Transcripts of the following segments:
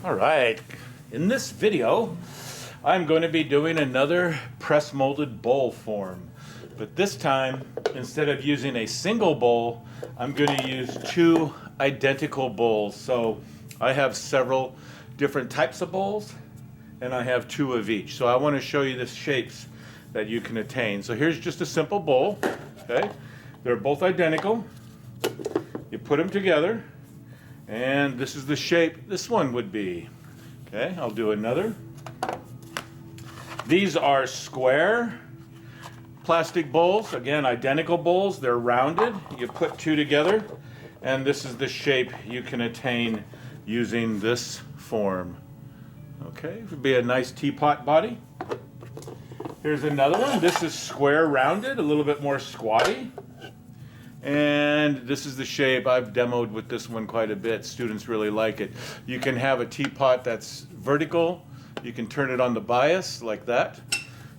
All right, in this video, I'm going to be doing another press molded bowl form. But this time, instead of using a single bowl, I'm going to use two identical bowls. So I have several different types of bowls, and I have two of each. So I want to show you the shapes that you can attain. So here's just a simple bowl, okay? They're both identical. You put them together, and this is the shape this one would be. Okay, I'll do another. These are square plastic bowls. Again, identical bowls. They're rounded. You put two together, and this is the shape you can attain using this form. Okay, it would be a nice teapot body. Here's another one. This is square rounded, a little bit more squatty. And this is the shape. I've demoed with this one quite a bit. Students really like it. You can have a teapot that's vertical. You can turn it on the bias like that.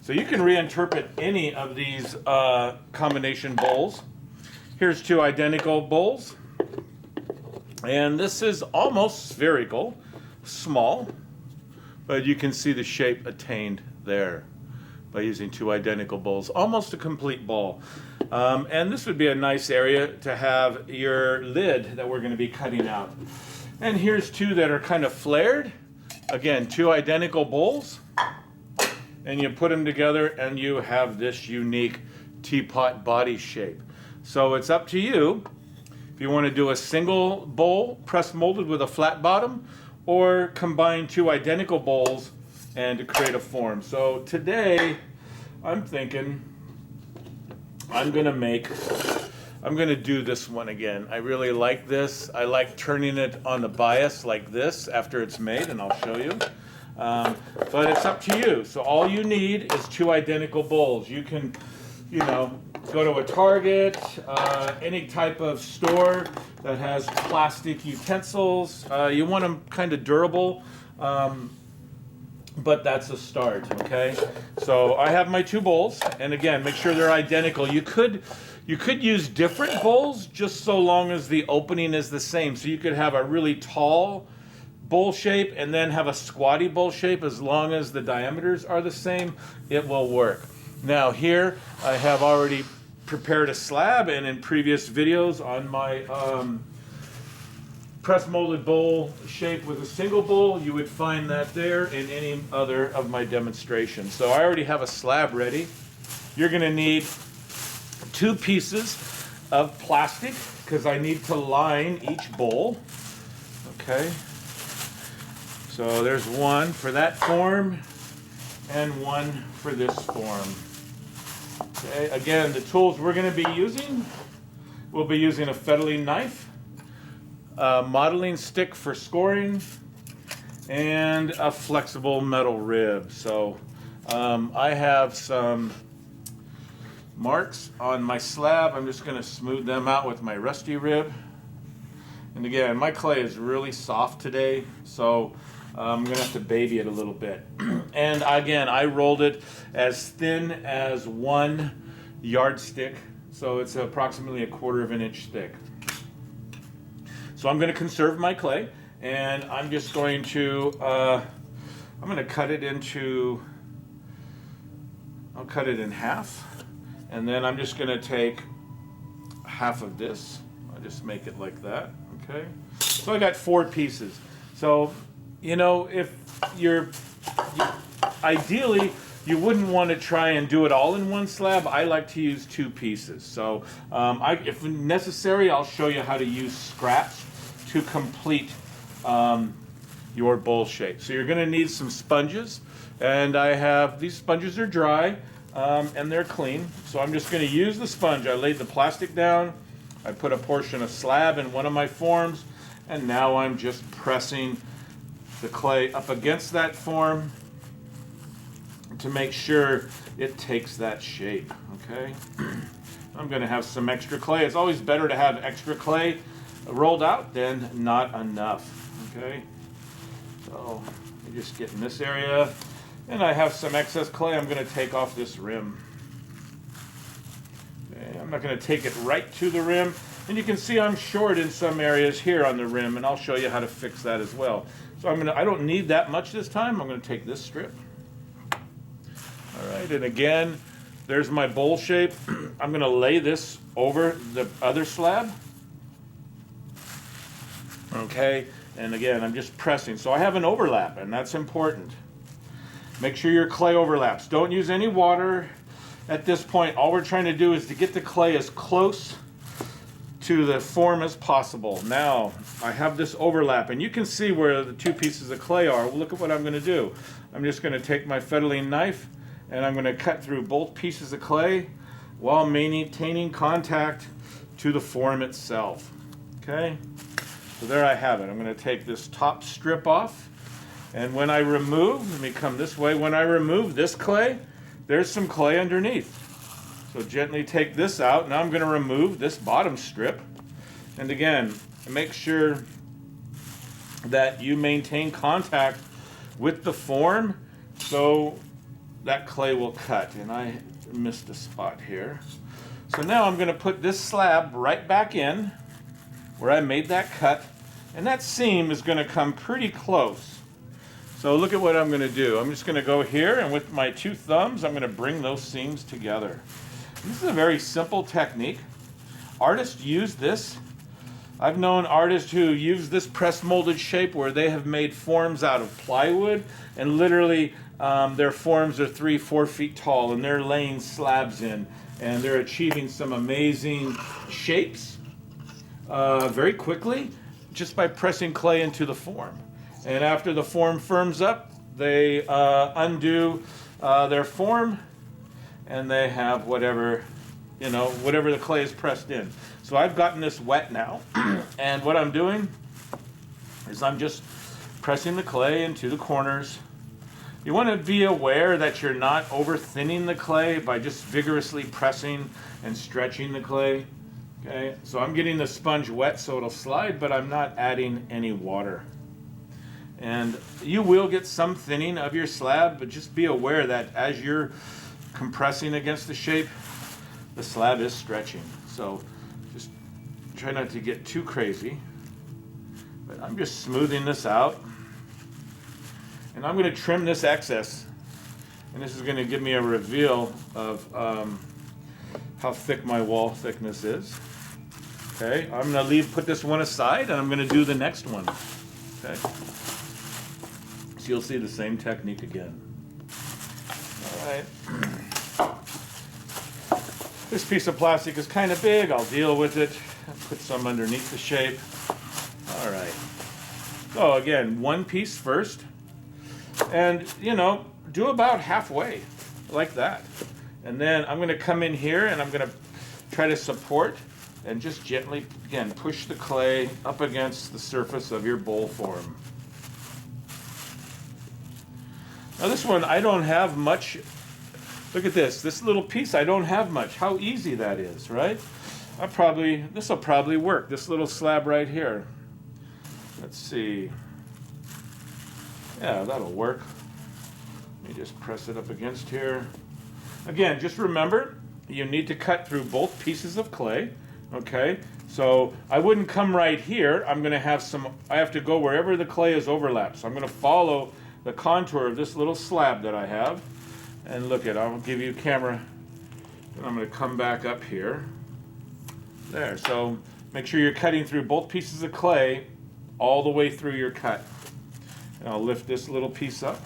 So you can reinterpret any of these combination bowls. Here's two identical bowls. And this is almost spherical, small, but you can see the shape attained there by using two identical bowls. Almost a complete bowl. And this would be a nice area to have your lid that we're going to be cutting out. And here's two that are kind of flared. Again, two identical bowls. And you put them together and you have this unique teapot body shape. So it's up to you if you want to do a single bowl press molded with a flat bottom, or combine two identical bowls and to create a form. So today I'm thinking I'm going to do this one again. I really like this. I like turning it on the bias like this after it's made, and I'll show you. But it's up to you. So all you need is two identical bowls. You can, go to a Target, any type of store that has plastic utensils. You want them kind of durable. But that's a start, okay? So I have my two bowls, and again, make sure they're identical. You could use different bowls just so long as the opening is the same. So you could have a really tall bowl shape and then have a squatty bowl shape. As long as the diameters are the same, it will work. Now here, I have already prepared a slab, and in previous videos on my press molded bowl shape with a single bowl, you would find that there in any other of my demonstrations. So I already have a slab ready. You're going to need two pieces of plastic because I need to line each bowl. Okay. So there's one for that form and one for this form. Okay. Again, the tools we're going to be using, we'll be using a fettling knife, a modeling stick for scoring, and a flexible metal rib. So I have some marks on my slab. I'm just going to smooth them out with my rusty rib. And again, my clay is really soft today, so I'm going to have to baby it a little bit. And again, I rolled it as thin as 1 yardstick, so it's approximately 1/4 of an inch thick. So I'm going to conserve my clay, and I'm just going to, cut it into, I'll cut it in half, and then I'm just going to take half of this. I'll just make it like that, okay? So I got 4 pieces. So, if ideally, you wouldn't want to try and do it all in one slab. I like to use 2 pieces. So if necessary, I'll show you how to use scraps to complete your bowl shape. So you're going to need some sponges, and I have, these sponges are dry and they're clean. So I'm just going to use the sponge. I laid the plastic down, I put a portion of slab in one of my forms, and now I'm just pressing the clay up against that form to make sure it takes that shape, okay? I'm going to have some extra clay. It's always better to have extra clay rolled out than not enough, okay? So you just get in this area, and I have some excess clay. I'm going to take off this rim. Okay, I'm not going to take it right to the rim. And you can see I'm short in some areas here on the rim, and I'll show you how to fix that as well. So I don't need that much this time. I'm gonna take this strip. All right, and again, there's my bowl shape. I'm gonna lay this over the other slab. Okay, and again, I'm just pressing. So I have an overlap, and that's important. Make sure your clay overlaps. Don't use any water at this point. All we're trying to do is to get the clay as close to the form as possible. Now, I have this overlap, and you can see where the two pieces of clay are. Well, look at what I'm gonna do. I'm just gonna take my fettling knife, and I'm gonna cut through both pieces of clay while maintaining contact to the form itself. Okay? So there I have it. I'm gonna take this top strip off, and when I remove, let me come this way, when I remove this clay, there's some clay underneath. So gently take this out. Now I'm going to remove this bottom strip. And again, make sure that you maintain contact with the form so that clay will cut. And I missed a spot here. So now I'm going to put this slab right back in where I made that cut. And that seam is going to come pretty close. So look at what I'm going to do. I'm just going to go here, and with my two thumbs, I'm going to bring those seams together. This is a very simple technique. Artists use this. I've known artists who use this press molded shape where they have made forms out of plywood, and literally their forms are 3-4 feet tall, and they're laying slabs in, and they're achieving some amazing shapes very quickly just by pressing clay into the form. And after the form firms up, they undo their form, and they have whatever the clay is pressed in. So I've gotten this wet now, and what I'm doing is I'm just pressing the clay into the corners. You want to be aware that you're not over thinning the clay by just vigorously pressing and stretching the clay. Okay, so I'm getting the sponge wet so it'll slide, but I'm not adding any water. And you will get some thinning of your slab, but just be aware that as you're compressing against the shape, the slab is stretching. So just try not to get too crazy. But I'm just smoothing this out. And I'm going to trim this excess. And this is going to give me a reveal of how thick my wall thickness is. Okay, I'm going to put this one aside, and I'm going to do the next one. Okay. So you'll see the same technique again. All right. This piece of plastic is kind of big. I'll deal with it. Put some underneath the shape. All right. So again, one piece first. And, do about halfway, like that. And then I'm going to come in here, and I'm going to try to support and just gently, again, push the clay up against the surface of your bowl form. Now this one, I don't have much. Look at this little piece, I don't have much. How easy that is, right? This will probably work, this little slab right here. Let's see. Yeah, that'll work. Let me just press it up against here. Again, just remember, you need to cut through both pieces of clay, okay? So I wouldn't come right here. I have to go wherever the clay is overlapped. So I'm gonna follow the contour of this little slab that I have. And look at, I'll give you a camera, and I'm gonna come back up here. There, so make sure you're cutting through both pieces of clay all the way through your cut. And I'll lift this little piece up.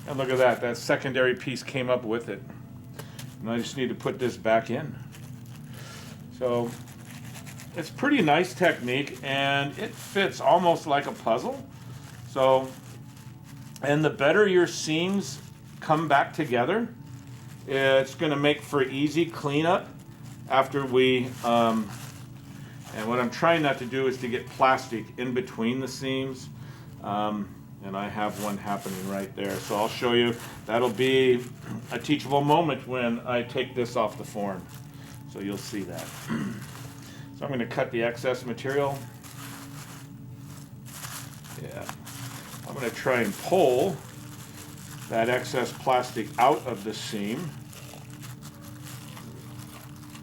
And look at that secondary piece came up with it. And I just need to put this back in. So it's pretty nice technique, and it fits almost like a puzzle. So, and the better your seams come back together, it's going to make for easy cleanup after we, and what I'm trying not to do is to get plastic in between the seams, and I have one happening right there. So I'll show you, that'll be a teachable moment when I take this off the form. So you'll see that. So I'm going to cut the excess material. Yeah. I'm going to try and pull that excess plastic out of the seam.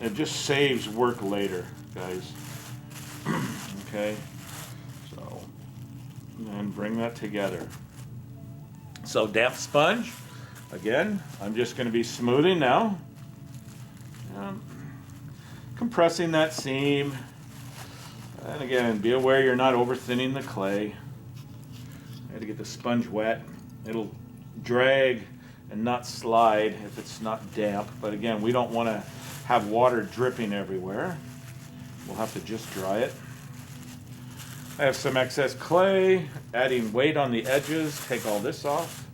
It just saves work later, guys. Okay, so then bring that together. So damp sponge, again, I'm just going to be smoothing now. Compressing that seam. And again, be aware you're not over thinning the clay. I had to get the sponge wet. It'll drag and not slide if it's not damp. But again, we don't want to have water dripping everywhere. We'll have to just dry it. I have some excess clay, adding weight on the edges. Take all this off.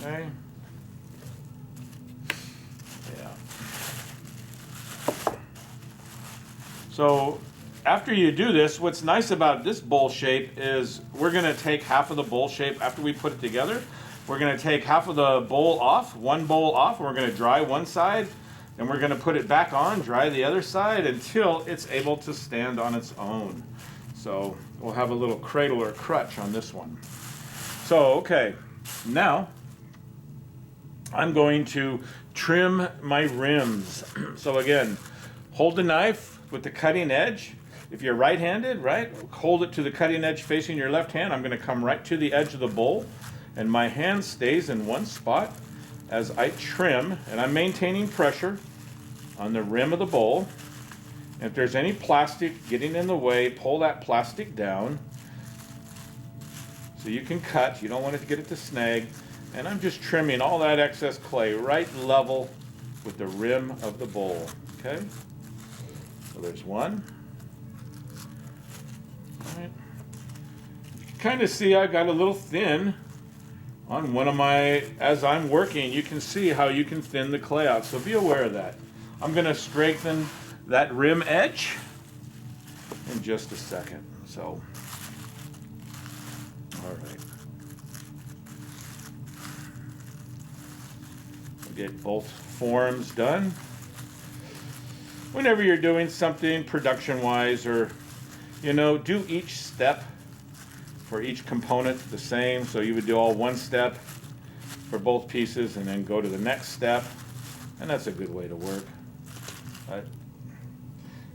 Okay. Yeah. So after you do this, what's nice about this bowl shape is we're going to take half of the bowl shape after we put it together. We're going to take half of the bowl off, one bowl off, and we're going to dry one side. And we're going to put it back on, dry the other side until it's able to stand on its own. So we'll have a little cradle or crutch on this one. So, okay, now I'm going to trim my rims. So again, hold the knife with the cutting edge. If you're right-handed, right, hold it to the cutting edge facing your left hand. I'm going to come right to the edge of the bowl, and my hand stays in one spot as I trim, and I'm maintaining pressure on the rim of the bowl. If there's any plastic getting in the way, pull that plastic down so you can cut. You don't want it to get it to snag. And I'm just trimming all that excess clay right level with the rim of the bowl. Okay? So there's one. All right. You can kind of see I got a little thin on one of my, as I'm working, you can see how you can thin the clay out. So be aware of that. I'm going to strengthen that rim edge in just a second. So, all right. We'll get both forms done. Whenever you're doing something production-wise, or, you know, do each step for each component the same. So you would do all one step for both pieces and then go to the next step. And that's a good way to work.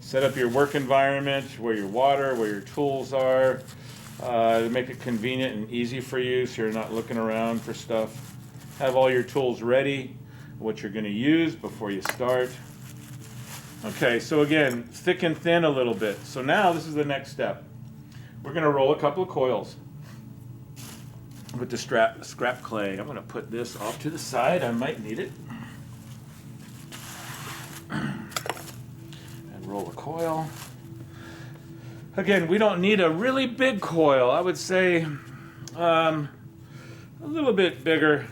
Set up your work environment, where your water, where your tools are, to make it convenient and easy for you so you're not looking around for stuff. Have all your tools ready, what you're going to use before you start. Okay, so again, thick and thin a little bit. So now this is the next step. We're going to roll a couple of coils with the scrap clay. I'm going to put this off to the side. I might need it. And roll a coil. Again, we don't need a really big coil. I would say a little bit bigger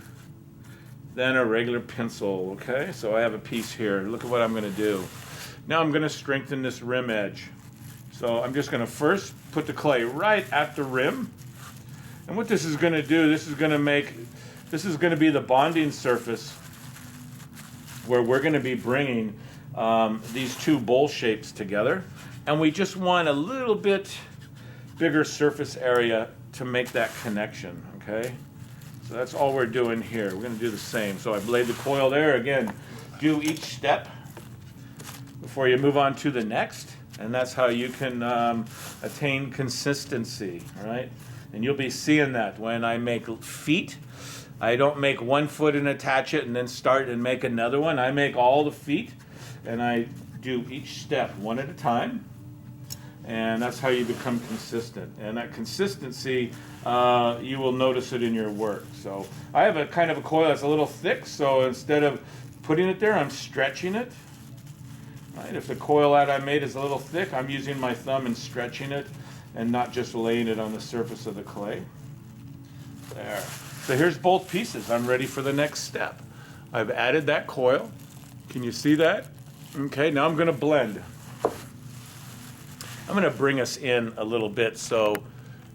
than a regular pencil. Okay, so I have a piece here. Look at what I'm going to do. Now I'm going to strengthen this rim edge. So I'm just going to first put the clay right at the rim. And what this is going to do, this is going to be the bonding surface where we're going to be bringing these two bowl shapes together. And we just want a little bit bigger surface area to make that connection, okay? So that's all we're doing here. We're going to do the same. So I laid the coil there. Again, do each step before you move on to the next. And that's how you can attain consistency, all right? And you'll be seeing that when I make feet. I don't make one foot and attach it and then start and make another one. I make all the feet, and I do each step one at a time. And that's how you become consistent. And that consistency, you will notice it in your work. So I have a kind of a coil that's a little thick, so instead of putting it there, I'm stretching it. Right? If the coil that I made is a little thick, I'm using my thumb and stretching it and not just laying it on the surface of the clay. There. So here's both pieces. I'm ready for the next step. I've added that coil. Can you see that? Okay, now I'm going to blend. I'm going to bring us in a little bit so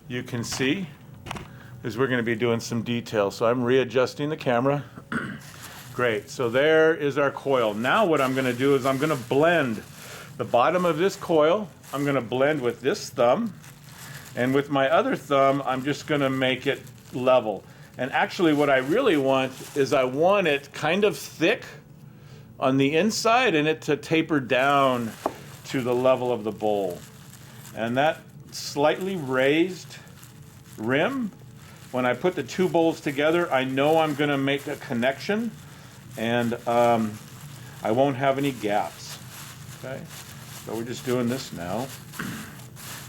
you can see, because we're going to be doing some detail. So I'm readjusting the camera. Great, so there is our coil. Now what I'm going to do is I'm going to blend the bottom of this coil. I'm going to blend with this thumb, and with my other thumb I'm just going to make it level. And actually what I really want is I want it kind of thick on the inside and it to taper down to the level of the bowl. And that slightly raised rim, when I put the two bowls together, I know I'm going to make a connection, and I won't have any gaps. Okay, so we're just doing this now.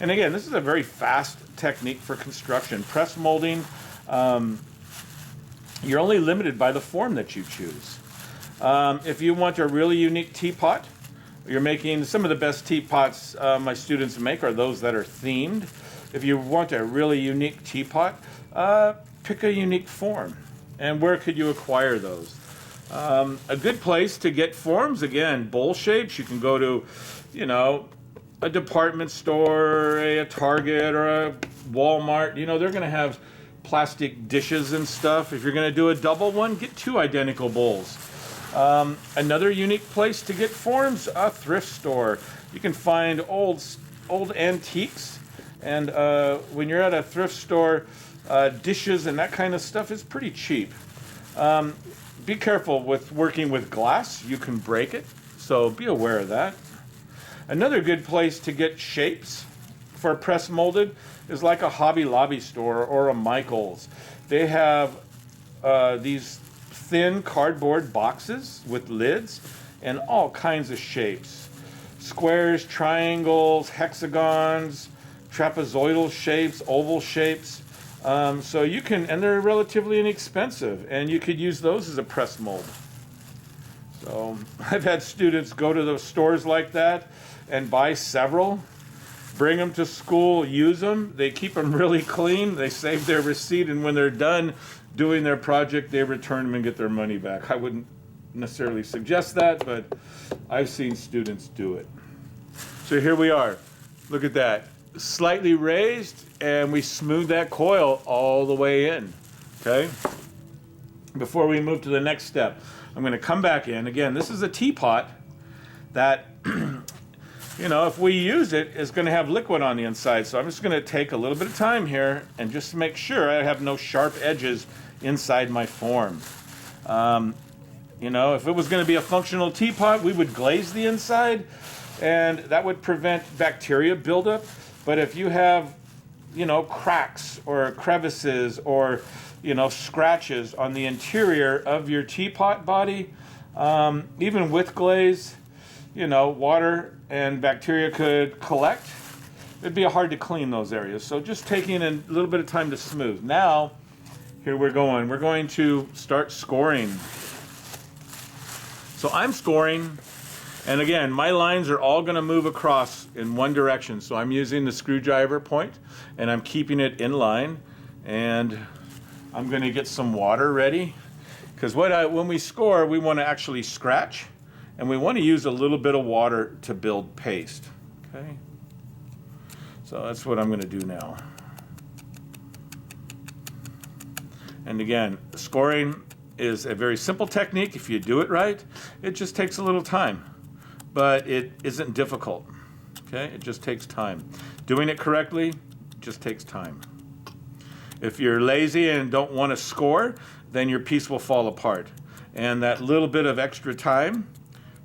And again, this is a very fast technique for construction. Press molding, you're only limited by the form that you choose. If you want a really unique teapot, you're making some of the best teapots my students make are those that are themed. If you want a really unique teapot, pick a unique form. And where could you acquire those? A good place to get forms, again, bowl shapes. You can go to, you know, a department store, a Target, or a Walmart. You know, they're going to have plastic dishes and stuff. If you're going to do a double one, get two identical bowls. Another unique place to get forms, a thrift store. You can find old antiques, and when you're at a thrift store, dishes and that kind of stuff is pretty cheap. Be careful with working with glass. You can break it, so be aware of that. Another good place to get shapes for press molded is like a Hobby Lobby store or a Michael's. They have these thin cardboard boxes with lids and all kinds of shapes. Squares, triangles, hexagons, trapezoidal shapes, oval shapes. So you can, and they're relatively inexpensive, and you could use those as a press mold. So I've had students go to those stores like that and buy several, bring them to school, use them. They keep them really clean. They save their receipt, and when they're done doing their project, they return them and get their money back. I wouldn't necessarily suggest that, but I've seen students do it. So here we are. Look at that. Slightly raised, and we smooth that coil all the way in. Okay? Before we move to the next step, I'm going to come back in. Again, this is a teapot that, you know, if we use it, it's going to have liquid on the inside. So I'm just going to take a little bit of time here and just make sure I have no sharp edges inside my form. You know, if it was going to be a functional teapot, we would glaze the inside, and that would prevent bacteria buildup. But if you have, you know, cracks or crevices or, you know, scratches on the interior of your teapot body, even with glaze, you know, water and bacteria could collect. It'd be hard to clean those areas. So just taking a little bit of time to smooth. Now, here we're going. We're going to start scoring. So I'm scoring. And again, my lines are all going to move across in one direction. So I'm using the screwdriver point, and I'm keeping it in line. And I'm going to get some water ready. Because when we score, we want to actually scratch. And we want to use a little bit of water to build paste. Okay? So that's what I'm going to do now. And again, scoring is a very simple technique. If you do it right, it just takes a little time. But it isn't difficult, okay? It just takes time. Doing it correctly just takes time. If you're lazy and don't want to score, then your piece will fall apart. And that little bit of extra time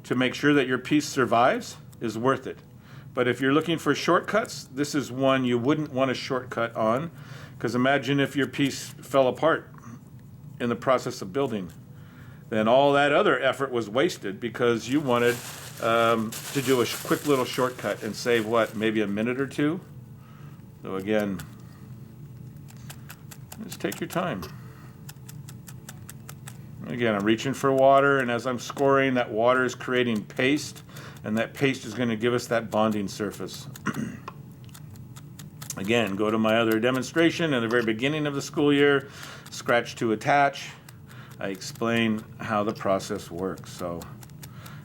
to make sure that your piece survives is worth it. But if you're looking for shortcuts, this is one you wouldn't want a shortcut on, because imagine if your piece fell apart in the process of building. Then all that other effort was wasted because you wanted to do a quick little shortcut and save, what, maybe a minute or two? So again, just take your time. Again, I'm reaching for water, and as I'm scoring, that water is creating paste, and that paste is going to give us that bonding surface. Again, go to my other demonstration at the very beginning of the school year, scratch to attach. I explain how the process works. So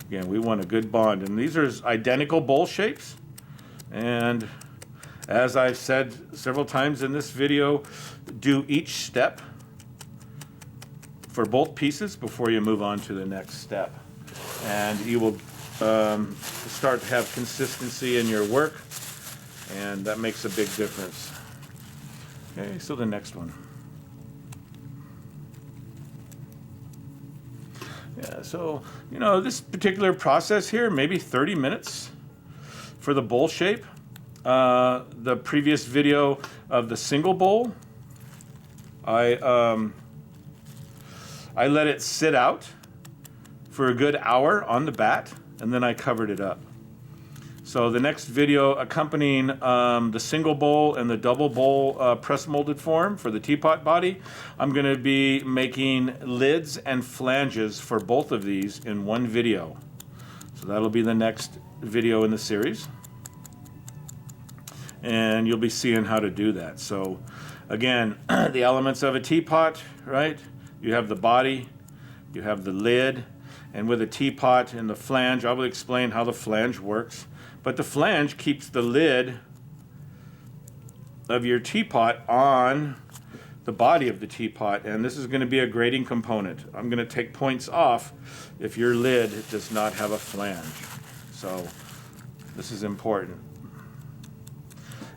again, we want a good bond, and these are identical bowl shapes. And as I've said several times in this video, do each step for both pieces before you move on to the next step. And you will start to have consistency in your work, and that makes a big difference. Okay, so the next one. Yeah, So, you know, this particular process here, maybe 30 minutes for the bowl shape. The previous video of the single bowl, I let it sit out for a good hour on the bat, and then I covered it up. So the next video accompanying the single bowl and the double bowl press molded form for the teapot body, I'm going to be making lids and flanges for both of these in one video. So that'll be the next video in the series. And you'll be seeing how to do that. So again, the elements of a teapot, right? You have the body, you have the lid, and with a teapot and the flange, I will explain how the flange works. But the flange keeps the lid of your teapot on the body of the teapot, and this is going to be a grading component. I'm going to take points off if your lid does not have a flange. So this is important.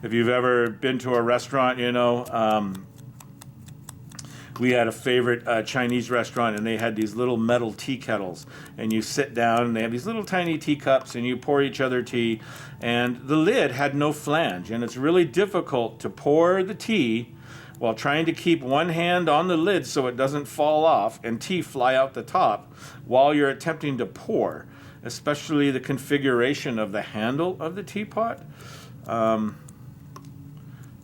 If you've ever been to a restaurant, you know, we had a favorite Chinese restaurant, and they had these little metal tea kettles, and you sit down and they have these little tiny teacups and you pour each other tea, and the lid had no flange, and it's really difficult to pour the tea while trying to keep one hand on the lid so it doesn't fall off and tea fly out the top while you're attempting to pour, especially the configuration of the handle of the teapot.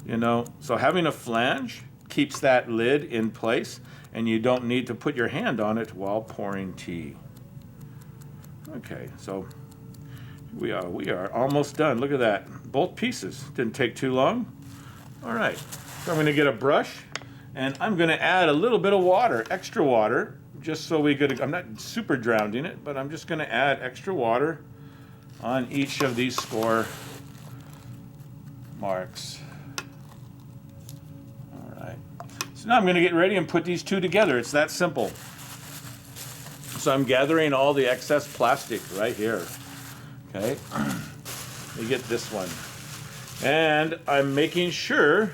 You know, so having a flange keeps that lid in place, and you don't need to put your hand on it while pouring tea. Okay, so we are almost done. Look at that. Both pieces. Didn't take too long. All right, so I'm going to get a brush, and I'm going to add a little bit of water, extra water, just so we get, I'm not super drowning it, but I'm just going to add extra water on each of these score marks. So now I'm going to get ready and put these two together. It's that simple. So I'm gathering all the excess plastic right here. Okay, let me get this one. And I'm making sure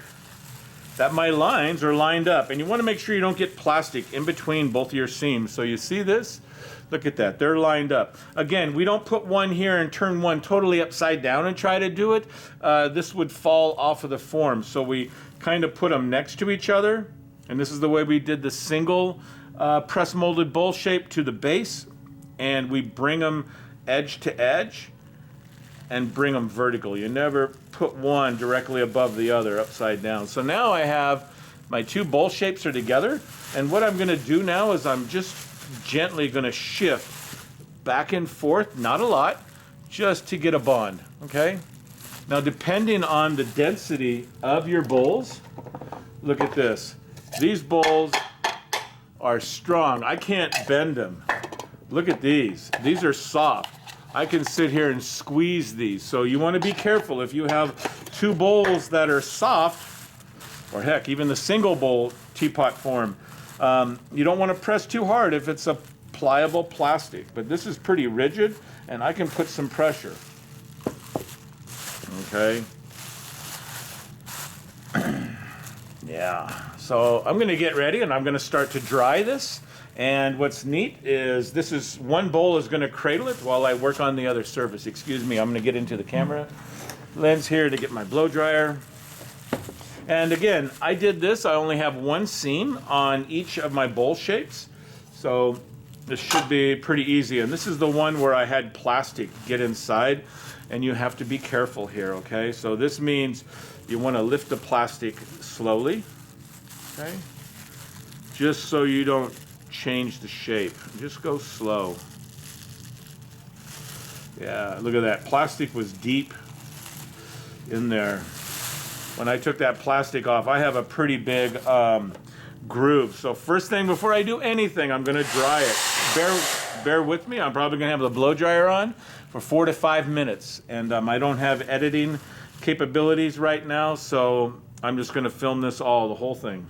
that my lines are lined up. And you want to make sure you don't get plastic in between both of your seams. So you see this? Look at that, they're lined up. Again, we don't put one here and turn one totally upside down and try to do it. This would fall off of the form. So we kind of put them next to each other. And this is the way we did the single press molded bowl shape to the base. And we bring them edge to edge and bring them vertical. You never put one directly above the other upside down. So now I have my two bowl shapes are together. And what I'm going to do now is I'm just gently going to shift back and forth, not a lot, just to get a bond, okay? Now, depending on the density of your bowls, look at this. These bowls are strong. I can't bend them. Look at these. These are soft. I can sit here and squeeze these. So you want to be careful. If you have two bowls that are soft, or heck, even the single bowl teapot form, you don't want to press too hard if it's a pliable plastic. But this is pretty rigid, and I can put some pressure. Okay. Yeah. So I'm going to get ready, and I'm going to start to dry this. And what's neat is this is one bowl is going to cradle it while I work on the other surface. Excuse me, I'm going to get into the camera lens here to get my blow dryer. And again, I did this. I only have one seam on each of my bowl shapes. So this should be pretty easy. And this is the one where I had plastic get inside. And you have to be careful here, okay? So this means you want to lift the plastic slowly, okay? Just so you don't change the shape. Just go slow. Yeah, look at that. Plastic was deep in there. When I took that plastic off, I have a pretty big groove. So first thing before I do anything, I'm going to dry it. Bear with me. I'm probably going to have the blow dryer on for 4 to 5 minutes. And I don't have editing capabilities right now, so I'm just going to film this the whole thing.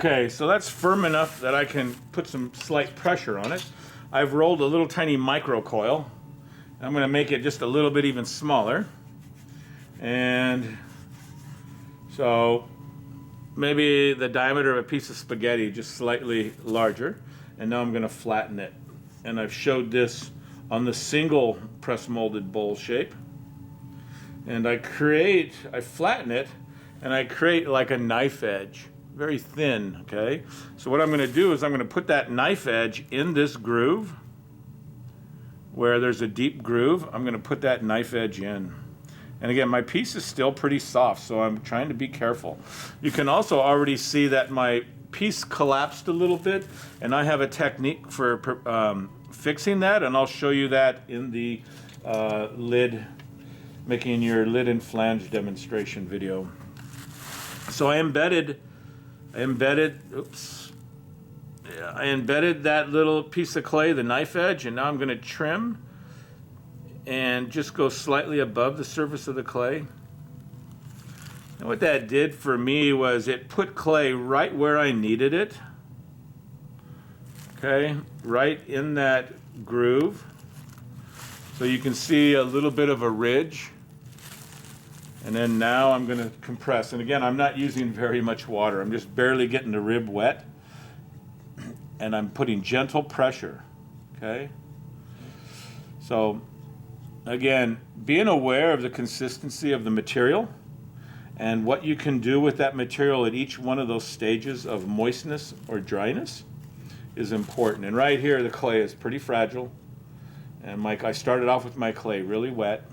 Okay, so that's firm enough that I can put some slight pressure on it. I've rolled a little tiny micro coil. I'm going to make it just a little bit even smaller. And so maybe the diameter of a piece of spaghetti, just slightly larger. And now I'm going to flatten it. And I've showed this on the single press molded bowl shape. And I flatten it, and I create like a knife edge, very thin, okay? So what I'm going to do is I'm going to put that knife edge in this groove, where there's a deep groove. I'm going to put that knife edge in. And again, my piece is still pretty soft, so I'm trying to be careful. You can also already see that my piece collapsed a little bit, and I have a technique for fixing that, and I'll show you that in the making your lid and flange demonstration video. So I embedded that little piece of clay, the knife edge, and now I'm going to trim and just go slightly above the surface of the clay. And what that did for me was it put clay right where I needed it. Okay, right in that groove. So you can see a little bit of a ridge. And then now I'm going to compress. And again, I'm not using very much water. I'm just barely getting the rib wet. And I'm putting gentle pressure. Okay? So, again, being aware of the consistency of the material and what you can do with that material at each one of those stages of moistness or dryness is important. And right here, the clay is pretty fragile. And I started off with my clay really wet.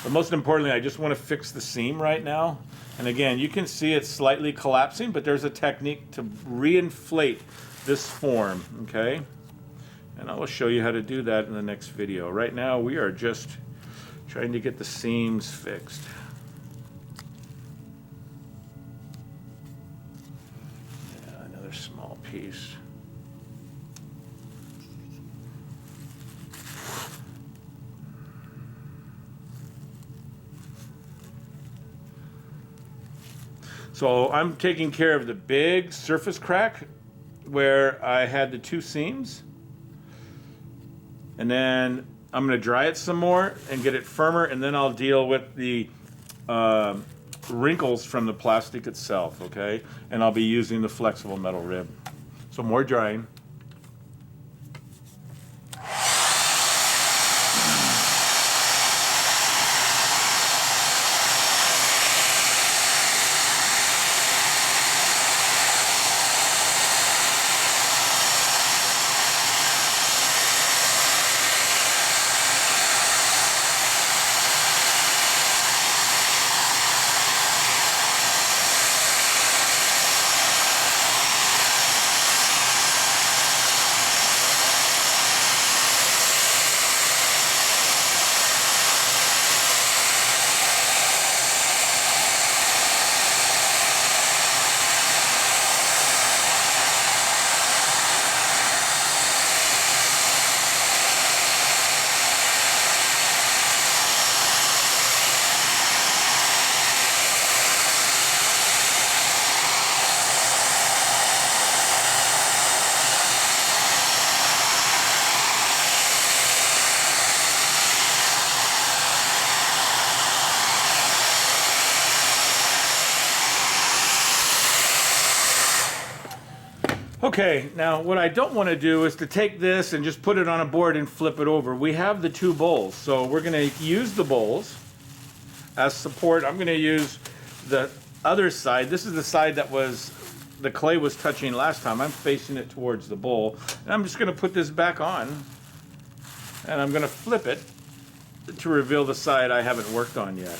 But most importantly, I just want to fix the seam right now. And again, you can see it's slightly collapsing, but there's a technique to reinflate this form, okay? And I will show you how to do that in the next video. Right now, we are just trying to get the seams fixed. Yeah, another small piece. So I'm taking care of the big surface crack where I had the two seams. And then I'm going to dry it some more and get it firmer, and then I'll deal with the wrinkles from the plastic itself, okay? And I'll be using the flexible metal rib. So more drying. Okay, now what I don't want to do is to take this and just put it on a board and flip it over. We have the two bowls, so we're going to use the bowls as support. I'm going to use the other side. This is the side that the clay was touching last time. I'm facing it towards the bowl. And I'm just going to put this back on, and I'm going to flip it to reveal the side I haven't worked on yet.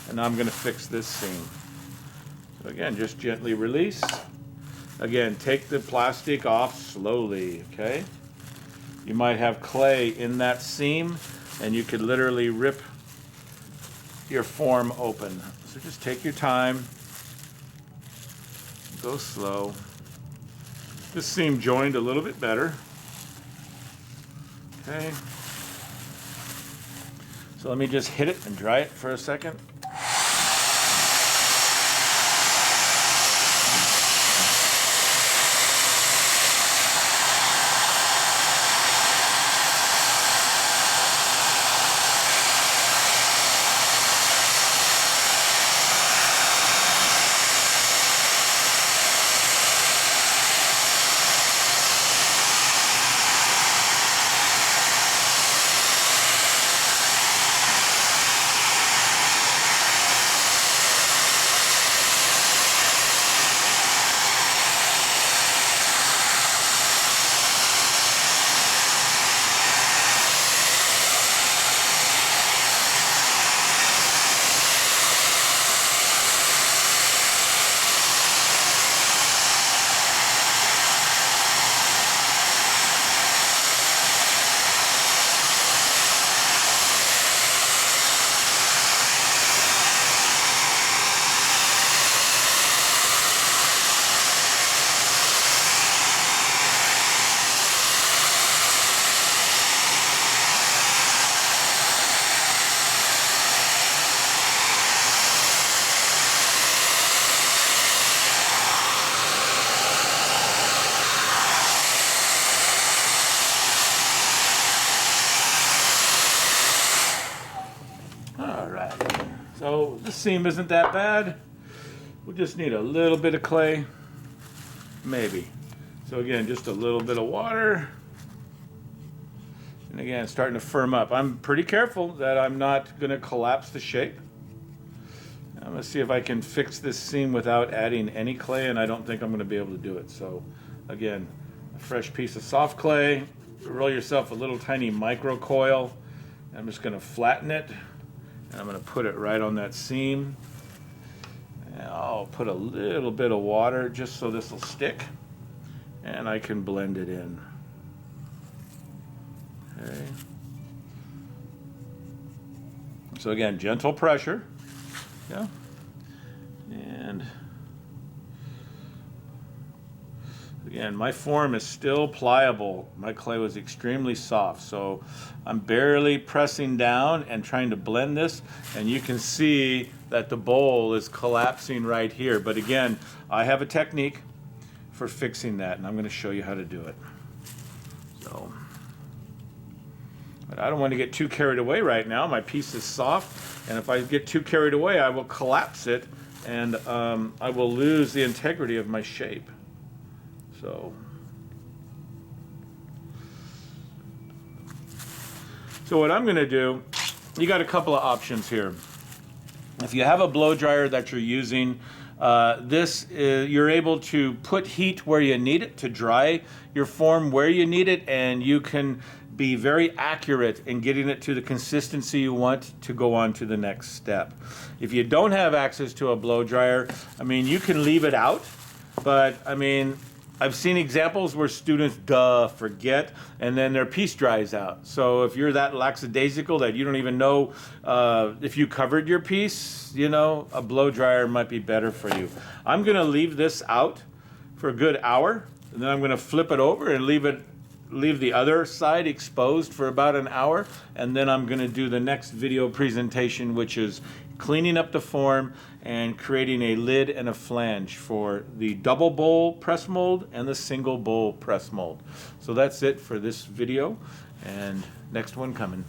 And now I'm going to fix this seam. So again, just gently release. Again, take the plastic off slowly, okay? You might have clay in that seam, and you could literally rip your form open. So just take your time, go slow. This seam joined a little bit better, okay? So let me just hit it and dry it for a second. seam isn't that bad. We'll just need a little bit of clay, maybe. So again, just a little bit of water. And again, it's starting to firm up. I'm pretty careful that I'm not going to collapse the shape. I'm going to see if I can fix this seam without adding any clay, and I don't think I'm going to be able to do it. So again, a fresh piece of soft clay, roll yourself a little tiny micro coil. I'm just going to flatten it, and I'm going to put it right on that seam. And I'll put a little bit of water just so this will stick, and I can blend it in. Okay. So again, gentle pressure. Yeah. And again, my form is still pliable. My clay was extremely soft, so I'm barely pressing down and trying to blend this, and you can see that the bowl is collapsing right here. But again, I have a technique for fixing that, and I'm going to show you how to do it. So, but I don't want to get too carried away right now. My piece is soft, and if I get too carried away, I will collapse it, and I will lose the integrity of my shape. So what I'm going to do, you got a couple of options here. If you have a blow dryer that you're using, you're able to put heat where you need it to dry your form where you need it, and you can be very accurate in getting it to the consistency you want to go on to the next step. If you don't have access to a blow dryer, I mean, you can leave it out, but I mean, I've seen examples where students forget, and then their piece dries out. So if you're that lackadaisical that you don't even know if you covered your piece, you know, a blow dryer might be better for you. I'm going to leave this out for a good hour, and then I'm going to flip it over and leave the other side exposed for about an hour, and then I'm going to do the next video presentation, which is cleaning up the form and creating a lid and a flange for the double bowl press mold and the single bowl press mold. So that's it for this video, and next one coming.